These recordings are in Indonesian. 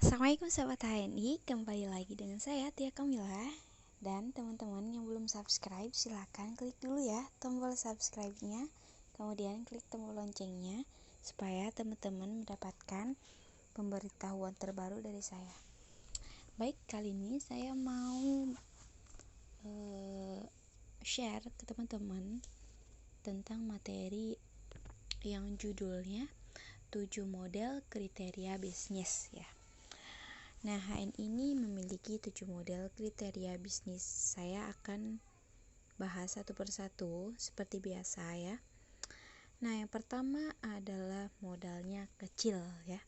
Assalamualaikum sahabat HNI, kembali lagi dengan saya Tia Kamila. Dan teman-teman yang belum subscribe silahkan klik dulu ya tombol subscribe-nya, kemudian klik tombol loncengnya supaya teman-teman mendapatkan pemberitahuan terbaru dari saya. Baik, kali ini saya mau share ke teman-teman tentang materi yang judulnya 7 model kriteria bisnis ya. Nah, HN ini memiliki 7 model kriteria bisnis. Saya akan bahas satu persatu seperti biasa ya. Nah, yang pertama adalah modalnya kecil ya.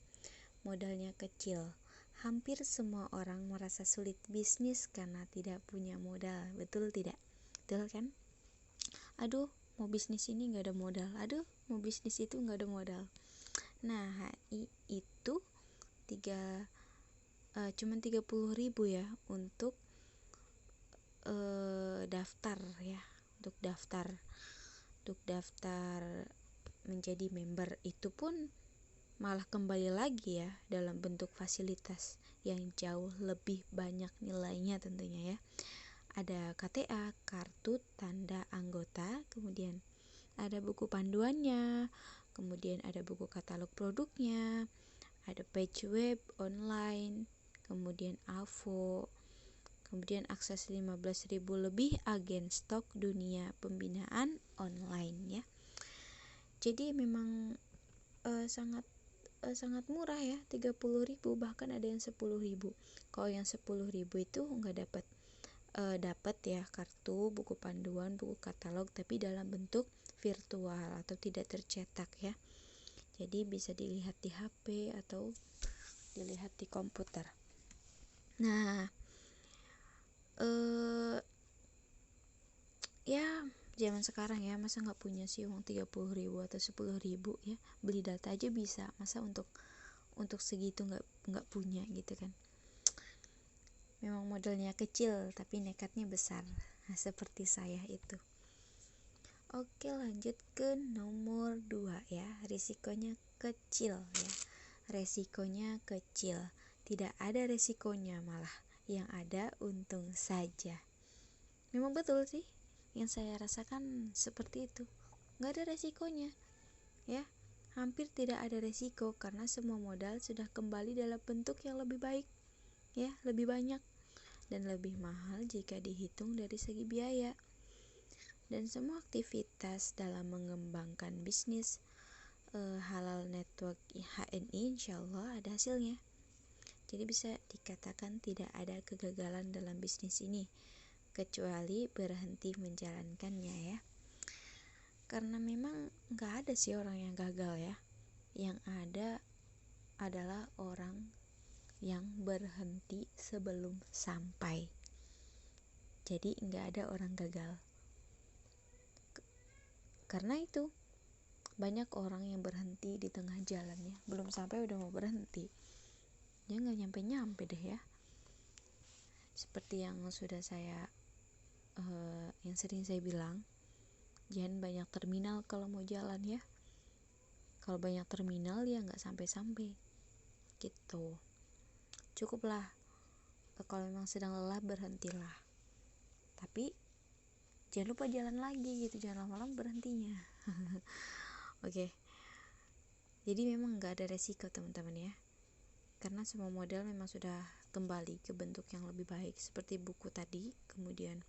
Modalnya kecil. Hampir semua orang merasa sulit bisnis karena tidak punya modal. Betul tidak? Betul kan? Aduh, mau bisnis ini gak ada modal. Aduh, mau bisnis itu gak ada modal. Nah, HI itu cuman 30.000 ya untuk daftar ya, untuk daftar menjadi member. Itu pun malah kembali lagi ya dalam bentuk fasilitas yang jauh lebih banyak nilainya tentunya ya. Ada KTA, kartu tanda anggota, kemudian ada buku panduannya, kemudian ada buku katalog produknya, ada page web online, kemudian AVO, kemudian akses 15.000 lebih agen stok dunia pembinaan online ya. Jadi memang sangat murah ya, 30.000, bahkan ada yang 10.000. Kalau yang 10.000 itu nggak dapat ya kartu, buku panduan, buku katalog, tapi dalam bentuk virtual atau tidak tercetak ya. Jadi bisa dilihat di HP atau dilihat di komputer. Nah, ya zaman sekarang ya, masa nggak punya sih uang 30.000 atau 10.000 ya, beli data aja bisa, masa untuk segitu nggak punya gitu kan. Memang modalnya kecil tapi nekatnya besar, nah, seperti saya itu. Oke, lanjut ke nomor 2 ya, risikonya kecil ya. Resikonya kecil, tidak ada resikonya, malah yang ada untung saja. Memang betul sih, yang saya rasakan seperti itu. Nggak ada resikonya ya, hampir tidak ada resiko karena semua modal sudah kembali dalam bentuk yang lebih baik ya, lebih banyak dan lebih mahal jika dihitung dari segi biaya. Dan semua aktivitas dalam mengembangkan bisnis halal network HNI insyaallah ada hasilnya. Jadi bisa dikatakan tidak ada kegagalan dalam bisnis ini kecuali berhenti menjalankannya ya. Karena memang gak ada sih orang yang gagal ya. Yang ada adalah orang yang berhenti sebelum sampai. Jadi gak ada orang gagal. Karena itu banyak orang yang berhenti di tengah jalan ya, belum sampai udah mau berhenti. Dia gak nyampe-nyampe deh ya. Seperti yang sudah saya yang sering saya bilang, jangan banyak terminal kalau mau jalan ya. Kalau banyak terminal ya nggak sampai-sampai gitu. Cukuplah kalau memang sedang lelah berhentilah, tapi jangan lupa jalan lagi gitu, jangan lama-lama berhentinya. Oke. Jadi memang nggak ada resiko teman-teman ya, karena semua modal memang sudah kembali ke bentuk yang lebih baik seperti buku tadi. Kemudian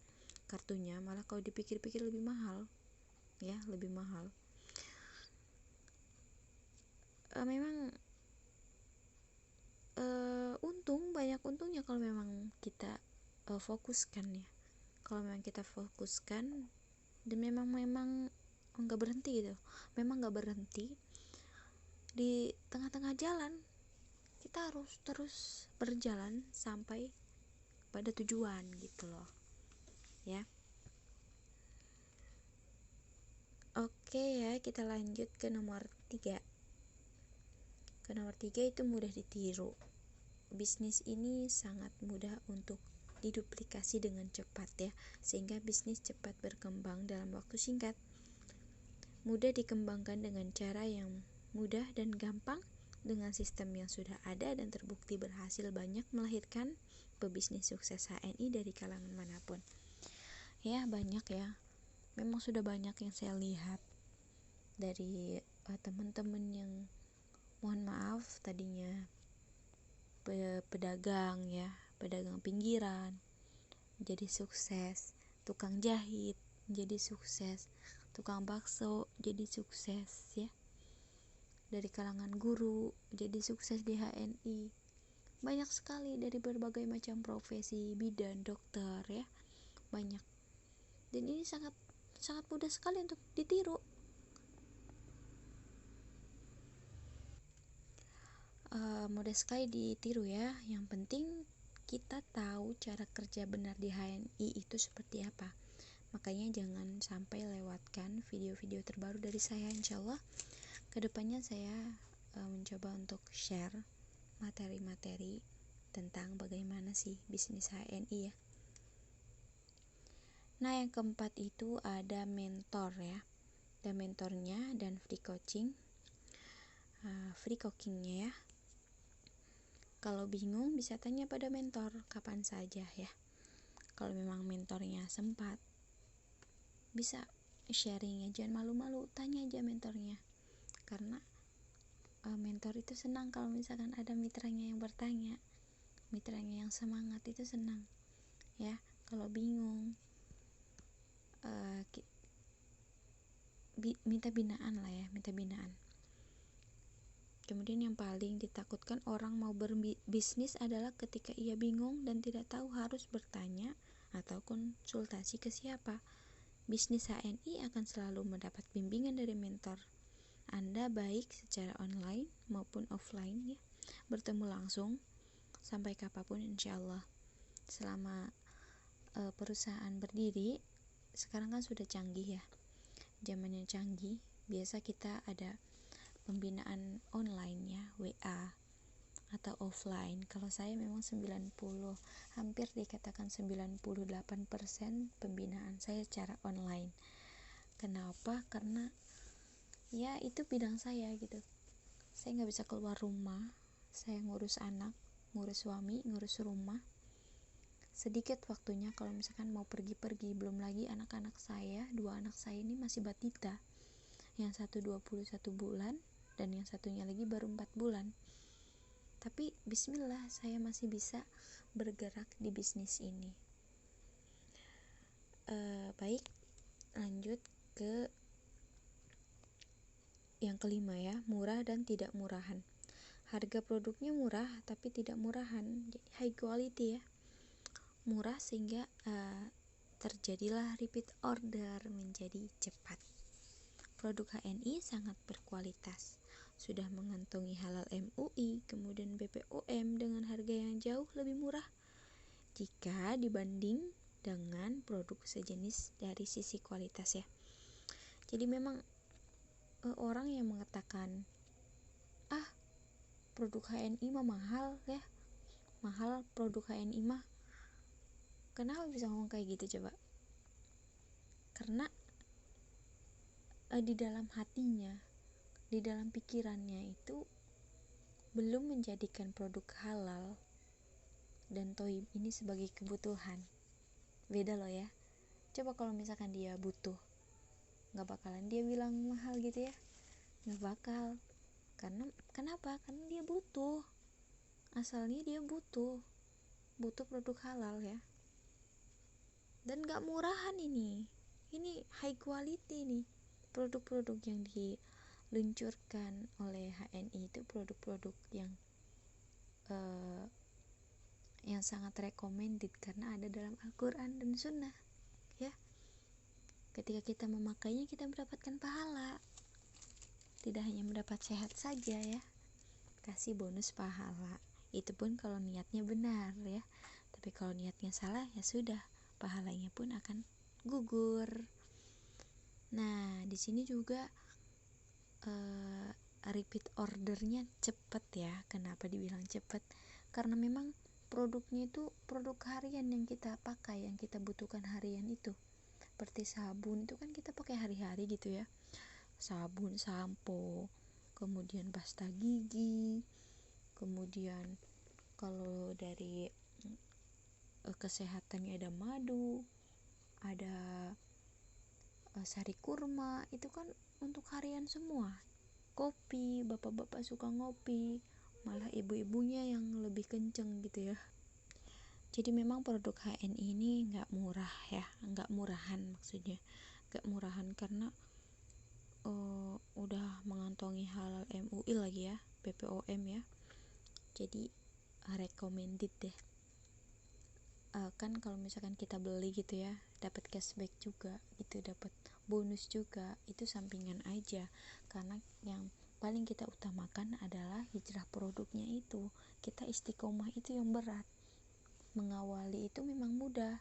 kartunya malah kalau dipikir-pikir lebih mahal ya, lebih mahal. Memang banyak untungnya kalau memang kita fokuskan ya. Kalau memang kita fokuskan dan memang nggak berhenti gitu, memang nggak berhenti di tengah-tengah jalan, kita harus terus berjalan sampai pada tujuan gitu loh ya. Oke ya, kita lanjut ke nomor 3. Ke nomor 3 itu mudah ditiru. Bisnis ini sangat mudah untuk diduplikasi dengan cepat ya, sehingga bisnis cepat berkembang dalam waktu singkat. Mudah dikembangkan dengan cara yang mudah dan gampang, dengan sistem yang sudah ada dan terbukti berhasil banyak melahirkan pebisnis sukses HNI dari kalangan manapun. Ya, banyak ya. Memang sudah banyak yang saya lihat dari teman-teman yang mohon maaf tadinya pedagang ya, pedagang pinggiran jadi sukses, tukang jahit jadi sukses, tukang bakso jadi sukses ya, dari kalangan guru jadi sukses di HNI. Banyak sekali dari berbagai macam profesi, bidan, dokter ya, banyak. Dan ini sangat sangat mudah sekali untuk ditiru. Mudah sekali ditiru ya. Yang penting kita tahu cara kerja benar di HNI itu seperti apa. Makanya jangan sampai lewatkan video-video terbaru dari saya. Insyaallah kedepannya saya mencoba untuk share materi-materi tentang bagaimana sih bisnis HNI ya. Nah, yang keempat itu ada mentor ya. Ada mentornya dan free coaching, free coachingnya ya. Kalau bingung bisa tanya pada mentor kapan saja ya. Kalau memang mentornya sempat, bisa sharing ya, jangan malu-malu, tanya aja mentornya. Karena mentor itu senang kalau misalkan ada mitranya yang bertanya, mitranya yang semangat itu senang ya. Kalau bingung minta binaan lah ya, minta binaan. Kemudian yang paling ditakutkan orang mau berbisnis adalah ketika ia bingung dan tidak tahu harus bertanya atau konsultasi ke siapa. Bisnis HNI akan selalu mendapat bimbingan dari mentor Anda, baik secara online maupun offline ya. Bertemu langsung sampai kapanpun insyaallah. Selama perusahaan berdiri, sekarang kan sudah canggih ya. Zamannya canggih, biasa kita ada pembinaan online ya, WA atau offline. Kalau saya memang 90, hampir dikatakan 98% pembinaan saya secara online. Kenapa? Karena ya itu bidang saya gitu. Saya nggak bisa keluar rumah, saya ngurus anak, ngurus suami, ngurus rumah. Sedikit waktunya kalau misalkan mau pergi-pergi, belum lagi anak-anak saya, 2 anak saya ini masih batita. Yang satu 21 bulan dan yang satunya lagi baru 4 bulan. Tapi bismillah saya masih bisa bergerak di bisnis ini. Baik, lanjut ke yang kelima ya, murah dan tidak murahan. Harga produknya murah tapi tidak murahan, jadi high quality ya. Murah sehingga terjadilah repeat order menjadi cepat. Produk HNI sangat berkualitas, sudah mengantongi halal MUI, kemudian BPOM dengan harga yang jauh lebih murah jika dibanding dengan produk sejenis dari sisi kualitas ya. Jadi memang orang yang mengatakan produk HNI mah mahal ya, mahal produk HNI mah, kenapa bisa ngomong kayak gitu coba? Karena di dalam hatinya, di dalam pikirannya itu belum menjadikan produk halal dan thayyib ini sebagai kebutuhan. Beda loh ya. Coba kalau misalkan dia butuh, nggak bakalan dia bilang mahal gitu ya, nggak bakal. Karena kenapa? Karena dia butuh, asalnya dia butuh produk halal ya, dan nggak murahan. Ini high quality nih. Produk-produk yang diluncurkan oleh HNI itu produk-produk yang sangat recommended karena ada dalam Al-Quran dan Sunnah ya. Ketika kita memakainya kita mendapatkan pahala, tidak hanya mendapat sehat saja ya, kasih bonus pahala. Itu pun kalau niatnya benar ya. Tapi kalau niatnya salah ya sudah, pahalanya pun akan gugur. Nah, di sini juga repeat ordernya cepat ya. Kenapa dibilang cepat? Karena memang produknya itu produk harian yang kita pakai, yang kita butuhkan harian itu. Seperti sabun itu kan kita pakai hari-hari gitu ya. Sabun, sampo, kemudian pasta gigi, kemudian kalau dari kesehatannya ada madu, ada sari kurma, itu kan untuk harian semua. Kopi, bapak-bapak suka ngopi, malah ibu-ibunya yang lebih kenceng gitu ya. Jadi memang produk HNI ini nggak murah ya, nggak murahan maksudnya, nggak murahan karena udah mengantongi halal MUI lagi ya, BPOM ya. Jadi recommended deh. Kan kalau misalkan kita beli gitu ya, dapat cashback juga gitu, dapat bonus juga, itu sampingan aja. Karena yang paling kita utamakan adalah hijrah produknya itu. Kita istiqomah itu yang berat. Mengawali itu memang mudah,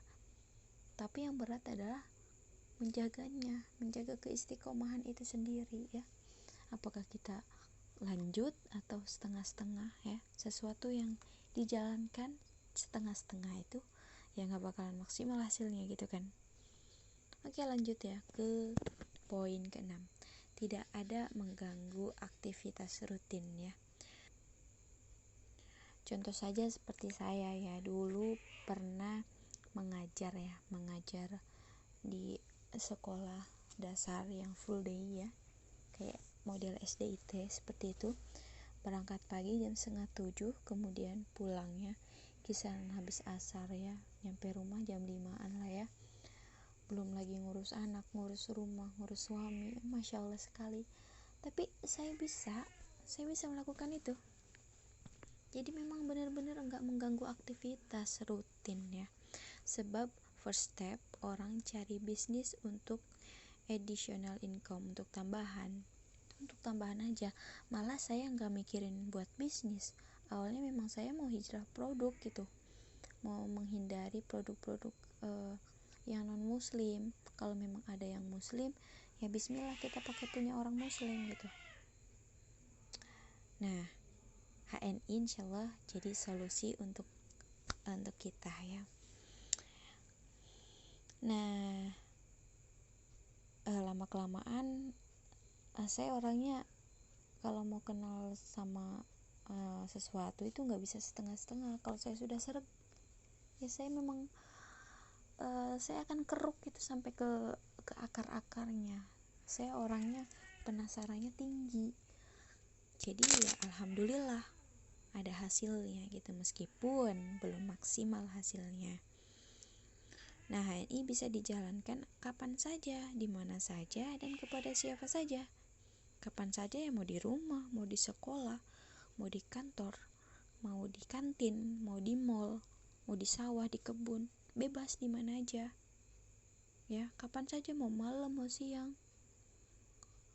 tapi yang berat adalah menjaganya, menjaga keistiqomahan itu sendiri ya. Apakah kita lanjut atau setengah-setengah ya. Sesuatu yang dijalankan setengah-setengah itu ya nggak bakalan maksimal hasilnya gitu kan. Oke, lanjut ya ke poin ke-6. Tidak ada mengganggu aktivitas rutin ya. Contoh saja seperti saya ya, dulu pernah mengajar di sekolah dasar yang full day ya, kayak model SD IT seperti itu. Berangkat pagi jam 6:30, kemudian pulangnya kisaran habis asar ya, nyampe rumah jam 5-an lah ya. Belum lagi ngurus anak, ngurus rumah, ngurus suami. Masya Allah sekali. Tapi saya bisa melakukan itu. Jadi memang benar-benar enggak mengganggu aktivitas rutin ya. Sebab first step orang cari bisnis untuk additional income, untuk tambahan aja. Malah saya enggak mikirin buat bisnis. Awalnya memang saya mau hijrah produk gitu, mau menghindari produk-produk yang non muslim. Kalau memang ada yang muslim ya bismillah, kita pakai punya orang muslim gitu. Nah, HNI insyaallah jadi solusi untuk kita ya. Nah, lama kelamaan saya orangnya kalau mau kenal sama sesuatu itu nggak bisa setengah-setengah. Kalau saya sudah seret ya saya memang saya akan keruk gitu sampai ke akar-akarnya. Saya orangnya penasarannya tinggi. Jadi ya alhamdulillah ada hasilnya gitu, meskipun belum maksimal hasilnya. Nah, HNI bisa dijalankan kapan saja, di mana saja, dan kepada siapa saja. Kapan saja ya, mau di rumah, mau di sekolah, mau di kantor, mau di kantin, mau di mall, mau di sawah, di kebun, bebas di mana aja. Ya, kapan saja, mau malam, mau siang,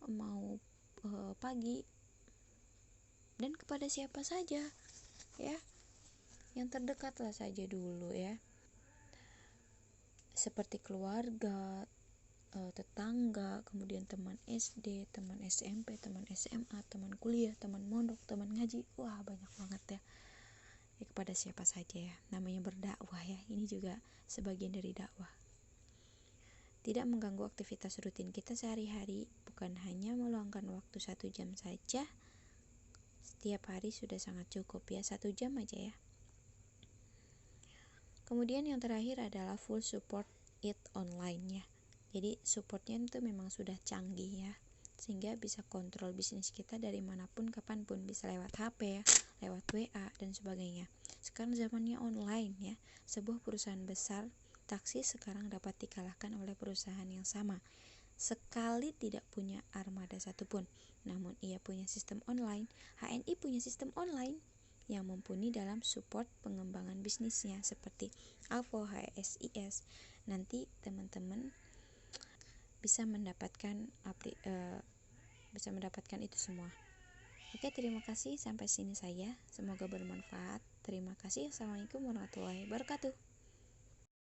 mau pagi, dan kepada siapa saja ya, yang terdekatlah saja dulu ya, seperti keluarga, tetangga, kemudian teman SD, teman SMP, teman SMA, teman kuliah, teman mondok, teman ngaji. Wah, banyak banget ya. Kepada siapa saja ya, namanya berdakwah ya, ini juga sebagian dari dakwah. Tidak mengganggu aktivitas rutin kita sehari-hari, bukan hanya meluangkan waktu 1 jam saja. Setiap hari sudah sangat cukup ya, 1 jam aja ya. Kemudian yang terakhir adalah full support it online ya. Jadi supportnya itu memang sudah canggih ya, sehingga bisa kontrol bisnis kita dari manapun, kapanpun, bisa lewat HP ya, lewat WA dan sebagainya. Sekarang zamannya online ya. Sebuah perusahaan besar taksi sekarang dapat dikalahkan oleh perusahaan yang sama, sekali tidak punya armada satupun, namun ia punya sistem online. HNI punya sistem online yang mumpuni dalam support pengembangan bisnisnya seperti AVO, HSIS. Nanti teman-teman bisa mendapatkan itu semua. Oke, terima kasih, sampai sini saya. Semoga bermanfaat. Terima kasih. Assalamualaikum warahmatullahi wabarakatuh.